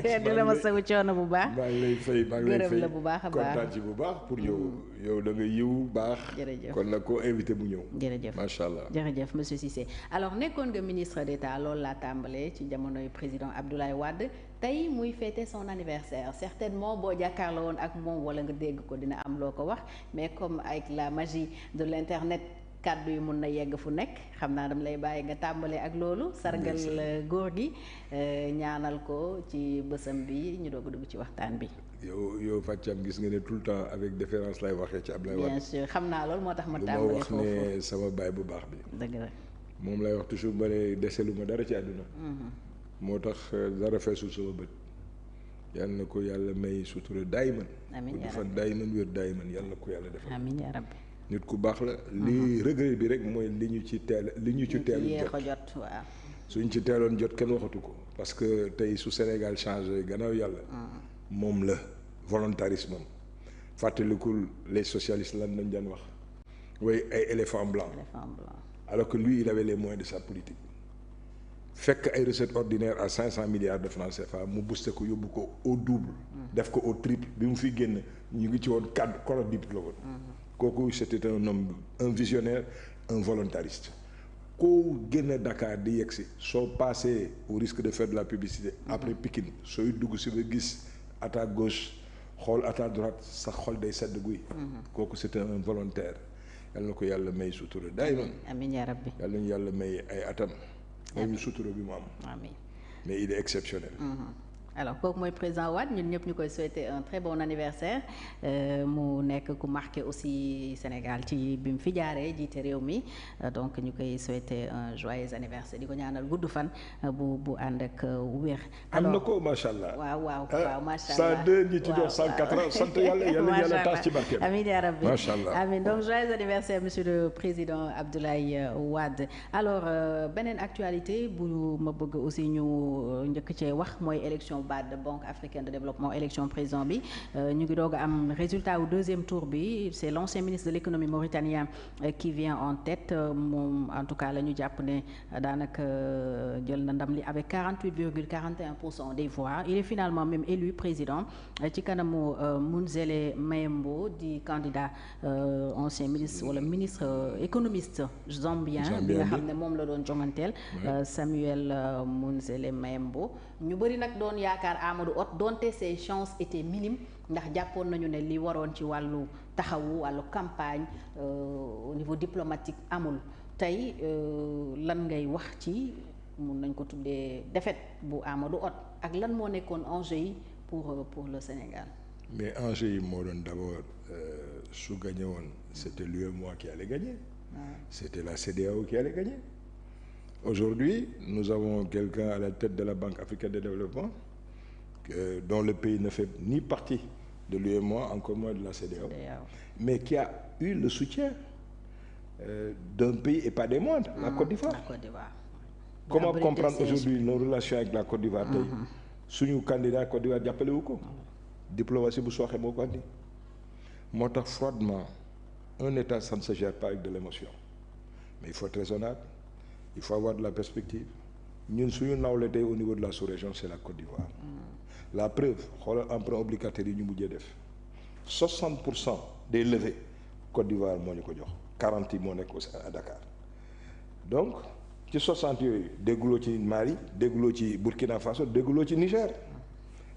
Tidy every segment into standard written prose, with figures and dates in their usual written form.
di la ma sawu coono bu baax. maa ngi lay fay gërëm la bu baax a baax kontaan ci bu baax pour yow da nga yiw baax. jërëjëf kon nag koo invité bu ñëw. jërëjëf macha allah jërëjëf monsieur Cissé. alors nekkoon nga ministre d'État loolu laa tàmbalee ci jamonoy président Abdoulaye Wade tey muy fêter son anniversaire certainement boo jàkkaarloo woon ak moom wala nga dégg ko dina am loo ko wax mais comme avec la magie de l'internet kàddu yi mun na yegg fu nekk xam naa dama lay bàyyi nga tàmbalee ak loolu sargal góor gi ñaanal ko ci bësam bi ñu doog a dugg ci waxtaan bi. yow Fatou gis nga ne tout le temps avec déférence lay waxee ci Abdoulaye Wade. bien sûr xam naa loolu moo tax ma lu tàmbalee wax foofu ne sama baay bu baax bi. dëgg la moom lay wax toujours ba ne deselu ma dara ci àdduna. moo tax dara feesul sama bët. yàlla na ko yàlla may sutura daay man. amiin yaa fan daay man wér daay man yàlla na ko yàlla defal. amiin yaa rabbi. nit ku baax la. li regret bi rek mooy li ñu ci teel yéex a jot waaw. suñ ci teeloon jot kenn waxatu ko. parce que tey su Sénégal changé gannaaw yàlla. moom la volontarisme am fàttalikul les socialistes lan lañ daan wax. way ay éléphant blanc. alors que lui il avait les moyens de sa politique. fekk ay recettes ordinaires à 500 milliards de francs CFA mu boosté ko yóbbu ko au double. def ko au triple bi mu fi génn ñu ngi ci woon cadre collectif la woon. kooku c'était un homme un visionnaire un volontariste. koo génne Dakar di yegg si soo passé au risque de faire de la publicité. après Pikine sooy dugg si ba gis à ta gauche xool à ta droite sa xol day sedd guy. kooku c'était un volontaire. yal na ko yàlla may sutura daay man. amiin yaa rabbi. yal nañu yàlla may ay atam. may ñu sutura bi mu am. amiin mais il est exceptionnel. alors kooku mooy président Wade ñun ñëpp ñu koy souhaiter un très bon anniversaire mu nekk ku marqué aussi Sénégal ci bi mu fi jaaree jiite réew mi donc ñu koy souhaiter un joyeux anniversaire di ko ñaanal gudd fan bu ànd ak wér. am na ko macha allah. waaw macha allah 102 ñi ci doon 104 ans sant yàlla yàlla taas ci barkeem. amiin yaa rabbi macha allah amiin donc joyeux anniversaire monsieur le président Abdoulaye Wade. alors beneen actualité bu ma bëgg aussi ñu njëkk cee wax mooy élection. de Banque africaine de développement élection président bi ñu ngi doog a am résultat au deuxième tour bi c'est l'ancien ministre de l'économie mauritanien qui vient en tête moom en tout cas la ñu jàpp ne daanaka jël na ndam li avec 48,41% des voix il est finalement même élu président ci kanamu Munzele Mayembo di candidat ancien ministre wala ministre économiste zambien bi nga xam ne moom la doon jonganteel Samuel Munzele Mayembo ñu bëri nag doon yaakaar Amadou Hott donte ses chances étaient minimes ndax jàppoon nañu ne li waroon ci wàllu taxawu wàllu campagne au niveau diplomatique amul tey lan ngay wax ci mun nañ ko tuddee défaite bu Amadou Hott ak lan moo nekkoon enjeu yi pour le Sénégal. mais enjeu yi moo doon d'abord su gagné woon c'était l'UEMOA qui allait gagner. C'était la CEDEAO qui allait gagner. Aujourd'hui, nous avons quelqu'un à la tête de la Banque africaine de développement dont le pays ne fait ni partie de l'UEMOA, encore moins de la CEDEAO, mais qui a eu le soutien d'un pays et pas des moindres, la Côte d'Ivoire. Comment comprendre aujourd'hui nos relations avec la Côte d'Ivoire tey suñu candidat Côte d'Ivoire jàppale wu ko diplomatie bu sooxe moo ko andi moo tax froidement un État ça ne se gère pas avec de l'émotion mais il faut être raisonnable. Il faut avoir de la perspective ñun suñu nawle tey au niveau de la sous-région c'est la Côte d'Ivoire. La preuve xoolal emprunt obligataire yi ñu mujjee def 60% des levées Côte d'Ivoire moo ñu ko jox 40 yi moo nekk à Dakar donc ci 60 yooyu dégguloo ci Mali dégguloo ci Burkina Faso dégguloo ci Niger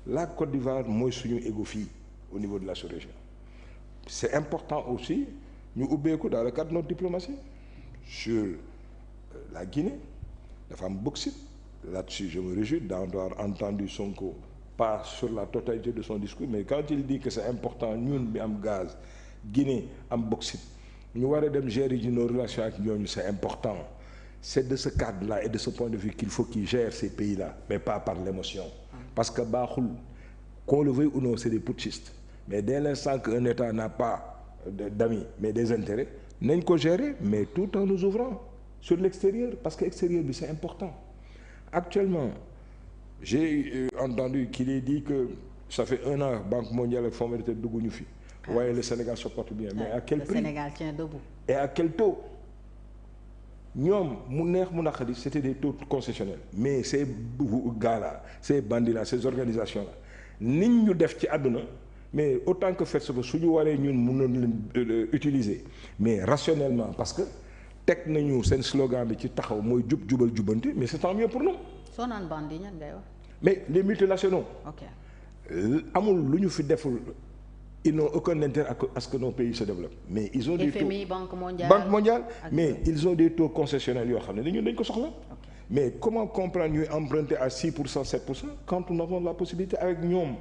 la Côte d'Ivoire mooy suñu égo fii au niveau de la sous-région. C'est important aussi ñu ubbeeku dans le cadre de notre diplomatie sur la Guinée dafa am bauxite là-dessus je me réjouis d'avoir entendu Sonko pas sur la totalité de son discours mais quand il dit que c'est important ñun bi am gaz Guinée am bauxite ñu war a dem gérer ji nos relations ak ñooñu c'est important c'est de ce cadre-là et de ce point de vue qu'il faut qu'ils gèrent ces pays-là mais pas par l'émotion parce que baaxul qu'on le veuille ou non c'est des putschistes mais dès l'instant qu'un État n'a pas d'amis mais des intérêts nañ ko gérer mais tout en nous ouvrant sur l'extérieur parce que extérieur bi c'est important actuellement j'ai entendu qu'il ait dit que ça fait 1 an Banque mondiale ak Fonds monétaire dugguñu fi waaye le Sénégal se porte bien mais à quel prix? Le Sénégal tient debout. Et à quel taux? ñoom mu neex mu naqari c'était des taux concessionnels mais ces gars-là ces bandits-là ces organisations-là nit ñu def ci àdduna mais autant que faire ba suñu waree ñun mënoon leen utiliser mais rationnellement parce que teg nañu seen slogan bi ci taxaw mooy jubal jubanti mais c'est tant mieux pour nous. soo naan bandi ñan ngay wax. mais les multinationaux. ok amul lu ñu fi deful ils n'ont aucun intérêt à ce que nos pays se développent mais ils ont des FMI, taux Banque mondiale mais ils ont des taux concessionnels yoo xam ne ñun dañ ko soxla. mais comment comprendre ñuy emprunter à 6% 7% quand nous avons la possibilité avec ñoom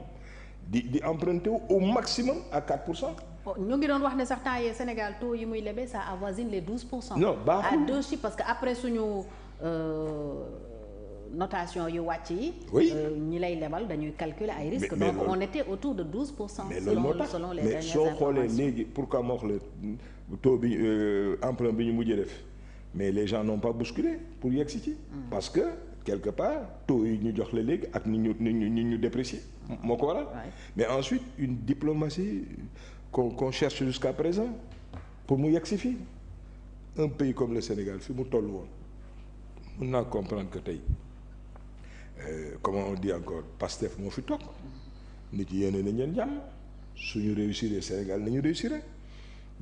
di emprunter au maximum à 4%. ñu ngi doon wax ne sax temps yii Sénégal taux yi muy lebe ça avoisine les 12%. non baaxul à deux chiffres parce que après suñu notation yu wàcc yi. oui ñi lay lebal dañuy calculer ay risques. donc on était autour de 12%. mais loolu moo tax selon les mais dernières soo informations. xoolee léegi pourquoi ma wax la taux bi emprunt bi ñu mujjee def mais les gens n'ont pas bousculé pour yegg si ci. parce que quelque part taux yi ñu jox la léegi ak ni ñu déprécier moo ko waral. mais ensuite une diplomatie qu'on cherche jusqu'à présent pour mu yegg si fii un pays comme le Sénégal fi mu toll woon mën naa comprendre que tey comment on dit encore Pastef moo fi toog nit yi yéene nañ leen jàmm suñu réussir Sénégal nañu réussir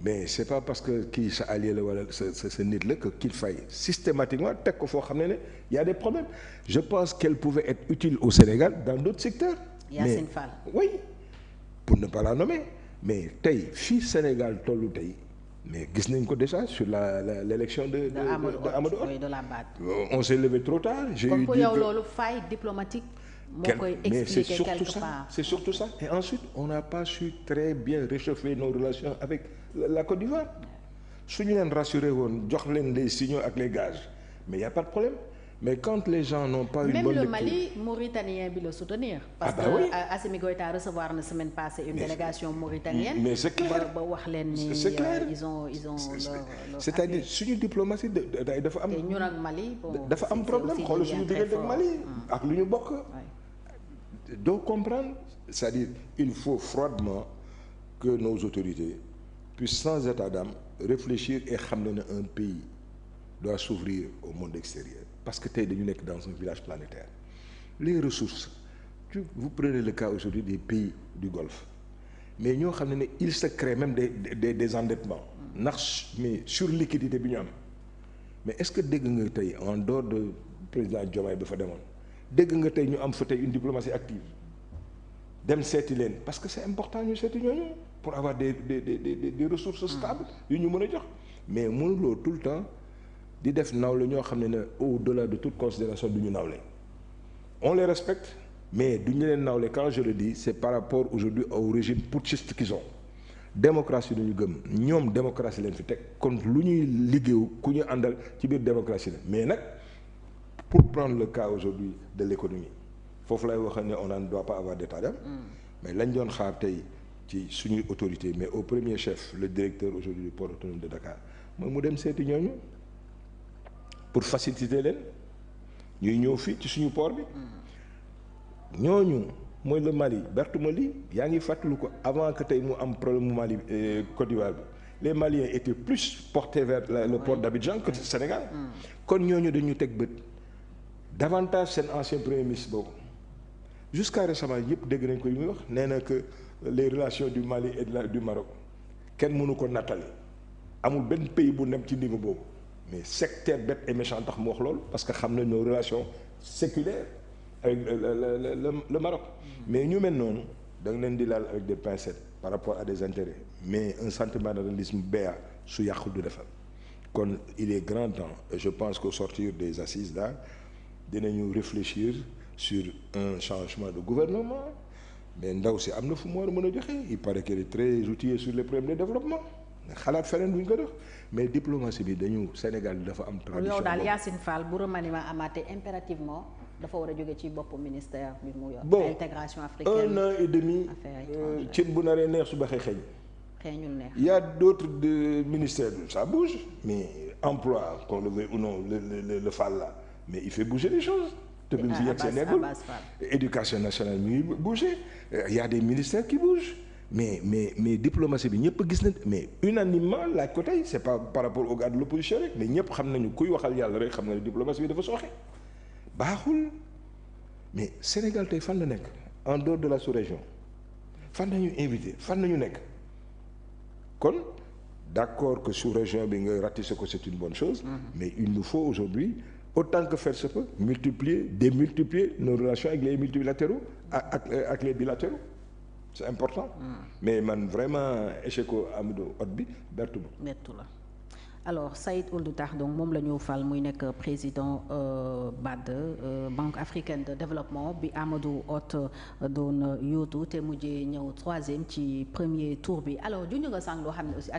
mais c'est pas parce que kii sa allié la wala sa nit la que qu'il faille systématiquement teg ko foo xam ne y a des problèmes je pense qu'elle pouvait être utile au Sénégal dans d'autres secteurs. Yacine Fall. oui pour ne pas la nommer mais tey fii Sénégal tollu tey mais gis nañ ko déjà sur l'élection de Amadou Hott. Oui, de la BAD. On s'est levé trop tard. J'ai comme eu pour dit yow que loolu faille diplomatique. moo koy mais c'est expliquer surtout quelque ça part. c'est surtout ça et ensuite on n'a pas su très bien réchauffer nos relations avec la Côte d'Ivoire su ñu leen rassurer woon jox leen les signaux ak les gages mais y a pas de problème mais quand les gens n'ont pas une bonne lecture. Même le Mali mauritanien bi la soutenir. parce que oui. Assimi Goïta recevoir na semaine passée une délégation mauritanienne. mais c'est clair ba wax leen ni c'est clair ils ont leur c'est-à-dire suñu diplomatie dafa am. te ñun ak Mali dafa am problème xoolal suñu diggante ak Mali ak lu ñu bokk. doo comprendre c'est-à-dire il faut froidement que nos autorités puissent sans état d'âme réfléchir et xam ne un pays doit s'ouvrir au monde extérieur parce que tey dañu nekk dans un village planétaire les ressources vous prenez le cas aujourd'hui des pays du Golfe mais ñoo xam ne il se crée même des endettements ndax mais sur liquidité bi ñu am mais est-ce que dégg nga tey en dehors de président Diomaye ba fa demoon dégg nga tey ñu am fa tey une diplomatie active dem seeti leen parce que c'est important ñu seeti ñooñu pour avoir des ressources stables yu ñu mën a jox mais mënuloo tout le temps di def nawle ñoo xam ne au-delà de toute considération du ñu nawle on les respecte mais du ñu leen nawle quand je le dis c'est par rapport aujourd'hui au régime putschiste qu'ils ont démocratie du ñu gëm ñoom démocratie leen fi teg kon lu ñuy liggéeyu ku ñu àndal ci biir démocratie la mais nag pour prendre le cas aujourd'hui de l'économie foofu lay wax ne on ne doit pas avoir d'état d'âme mais lañ doon xaar tey ci suñuy autorité mais au premier chef le directeur aujourd'hui du port autonome de Dakar mooy mu dem seeti ñooñu pour faciliter leen ñuy ñëw fii ci suñu port bi ñooñu mooy le Mali Bertoumali yaa ngi fàttalu ko avant que tey mu am problème mu Mali Côte d'Ivoire bi les Maliens étaient plus portés vers le port d'Abidjan que Sénégal kon ñooñu dañu teg bët davantage seen ancien premier ministre boobu jusqu'à récemment yëpp dégg nañ ko yu muy wax nee na que les relations du Mali et du Maroc kenn mënu ko nattali amul benn pays bu nem ci niveau boobu mais sectaire bête et méchant tax mu wax loolu parce que xam nañ nos relations séculaires avec le Maroc mais ñu mel noonu da nga leen di laal avec des pincettes par rapport à des intérêts mais un sentimentalisme béat su yàqu du defal kon il est grand temps et je pense qu'au sortir des assises là dinañu réfléchir sur un changement de gouvernement mais ndaw si am na fu mu war a mën a joxe il paraît qu'elle est très outillée sur les problèmes de développement xalaat feneen bu ñu ko def mais diplomatie bi dañu Sénégal dafa am tradition. yow daal Yacine Fall bu remaniement amaatee impérativement dafa war a jóge ci bopp ministère bi mu yor. bon intégration africaine 1 an et demi. cin bu naree neex su baxee xeeñ. xeeñul neex. il y a d'autres ministères ça bouge mais emploi qu'on le veuille ou non le Fall là mais il fait bouger les choses. te bi mu fi yegg seen eggul éducation nationale mi ngi bouger il y a des ministères qui bougent mais diplomatie bi ñëpp gis na mais unanimement laaj ko tey c'est pas par rapport au gars de l'opposition rek mais ñëpp xam nañu kuy waxal yàlla rek xam nga ne diplomatie bi dafa sooxe baaxul mais Sénégal tey fan la nekk en dehors de la sous-région fan nañu invité fan nañu nekk kon d'accord que sous-région bi nga ratisser ko c'est une bonne chose mais il nous faut aujourd'hui autant que faire se peut démultiplier nos relations avec les multilatéraux ak les bilatéraux c'est important. Mais man vraiment échec Amadou Hott bi bertu la alors Saïd Ould Tah donc moom la ñu fal muy nekk président BAD Banque africaine de développement bi Amadou Hott doon yóotu te mujjee ñëw 3e ci premier tour bi alors juñu nga sànq loo xam ne aussi